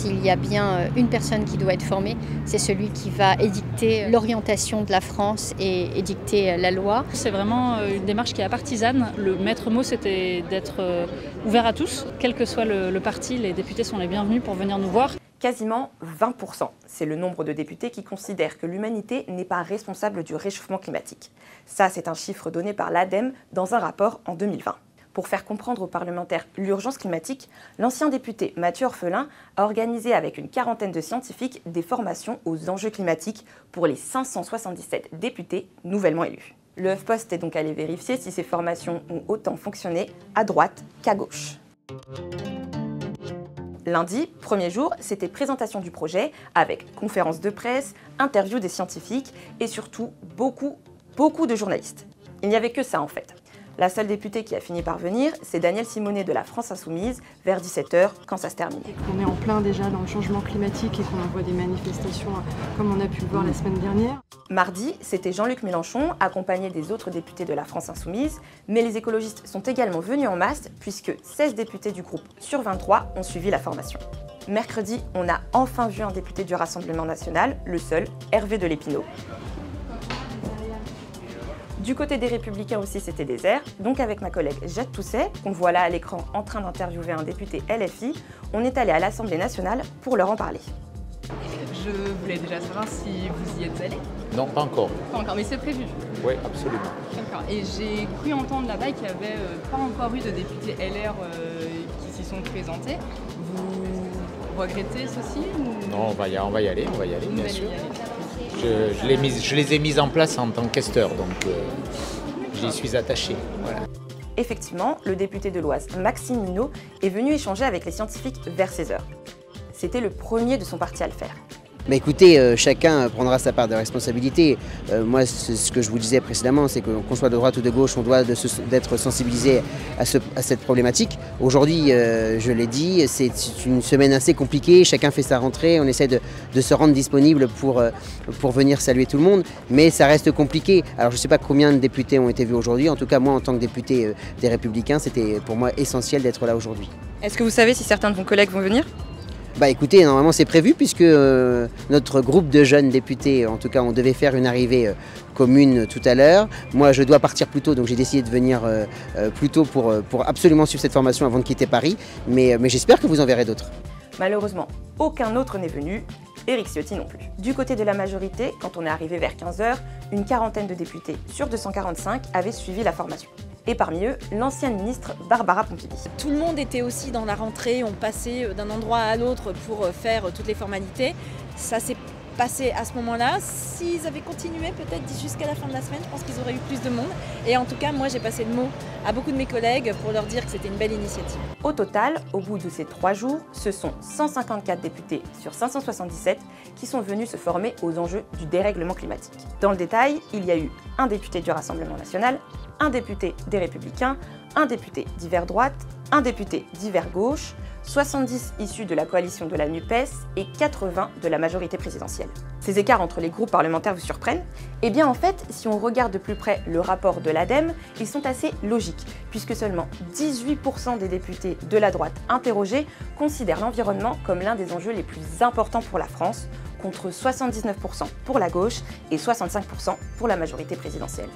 s'il y a bien une personne qui doit être formée, c'est celui qui va édicter l'orientation de la France et édicter la loi. C'est vraiment une démarche qui est partisane. Le maître mot, c'était d'être ouvert à tous. Quel que soit le parti, les députés sont les bienvenus pour venir nous voir. Quasiment 20%. C'est le nombre de députés qui considèrent que l'humanité n'est pas responsable du réchauffement climatique. Ça, c'est un chiffre donné par l'ADEME dans un rapport en 2020. Pour faire comprendre aux parlementaires l'urgence climatique, l'ancien député Mathieu Orphelin a organisé avec une quarantaine de scientifiques des formations aux enjeux climatiques pour les 577 députés nouvellement élus. Le HuffPost est donc allé vérifier si ces formations ont autant fonctionné à droite qu'à gauche. Lundi, premier jour, c'était présentation du projet avec conférence de presse, interview des scientifiques et surtout beaucoup de journalistes. Il n'y avait que ça en fait. La seule députée qui a fini par venir, c'est Danielle Simonet de la France Insoumise, vers 17h, quand ça se termine. On est en plein déjà dans le changement climatique et qu'on envoie des manifestations comme on a pu le voir la semaine dernière. Mardi, c'était Jean-Luc Mélenchon, accompagné des autres députés de la France Insoumise, mais les écologistes sont également venus en masse, puisque 16 députés du groupe sur 23 ont suivi la formation. Mercredi, on a enfin vu un député du Rassemblement national, le seul, Hervé de Lépinot. Du côté des Républicains aussi, c'était désert. Donc avec ma collègue Jade Tousset, qu'on voit là à l'écran en train d'interviewer un député LFI, on est allé à l'Assemblée nationale pour leur en parler. Je voulais déjà savoir si vous y êtes allé. Non, pas encore. Pas encore, mais c'est prévu. Oui, absolument. D'accord. Et j'ai cru entendre là-bas qu'il n'y avait pas encore eu de députés LR qui s'y sont présentés. Vous regrettez ceci ou... Non, on va y aller, bien sûr. Je les ai mises en place en tant qu'esteur, donc j'y suis attaché. Voilà. Effectivement, le député de l'Oise, Maxime Minot, est venu échanger avec les scientifiques vers 16h. C'était le premier de son parti à le faire. Mais écoutez, chacun prendra sa part de responsabilité. Moi, ce que je vous disais précédemment, c'est qu'on soit de droite ou de gauche, on doit d'être sensibilisé à cette problématique. Aujourd'hui, je l'ai dit, c'est une semaine assez compliquée, chacun fait sa rentrée, on essaie de se rendre disponible pour venir saluer tout le monde, mais ça reste compliqué. Alors je ne sais pas combien de députés ont été vus aujourd'hui, en tout cas moi en tant que député des Républicains, c'était pour moi essentiel d'être là aujourd'hui. Est-ce que vous savez si certains de vos collègues vont venir ? Bah écoutez, normalement c'est prévu puisque notre groupe de jeunes députés, en tout cas on devait faire une arrivée commune tout à l'heure. Moi je dois partir plus tôt donc j'ai décidé de venir plus tôt pour absolument suivre cette formation avant de quitter Paris. Mais j'espère que vous en verrez d'autres. Malheureusement, aucun autre n'est venu, Éric Ciotti non plus. Du côté de la majorité, quand on est arrivé vers 15h, une quarantaine de députés sur 245 avaient suivi la formation. Et parmi eux, l'ancienne ministre Barbara Pompili. Tout le monde était aussi dans la rentrée, on passait d'un endroit à l'autre pour faire toutes les formalités. Ça s'est passé à ce moment-là. S'ils avaient continué peut-être jusqu'à la fin de la semaine, je pense qu'ils auraient eu plus de monde. Et en tout cas, moi j'ai passé le mot à beaucoup de mes collègues pour leur dire que c'était une belle initiative. Au total, au bout de ces 3 jours, ce sont 154 députés sur 577 qui sont venus se former aux enjeux du dérèglement climatique. Dans le détail, il y a eu un député du Rassemblement national, un député des Républicains, un député d'hiver droite, un député d'hiver gauche, 70 issus de la coalition de la NUPES et 80 de la majorité présidentielle. Ces écarts entre les groupes parlementaires vous surprennent? Eh bien en fait, si on regarde de plus près le rapport de l'ADEME, ils sont assez logiques, puisque seulement 18% des députés de la droite interrogés considèrent l'environnement comme l'un des enjeux les plus importants pour la France, contre 79% pour la gauche et 65% pour la majorité présidentielle.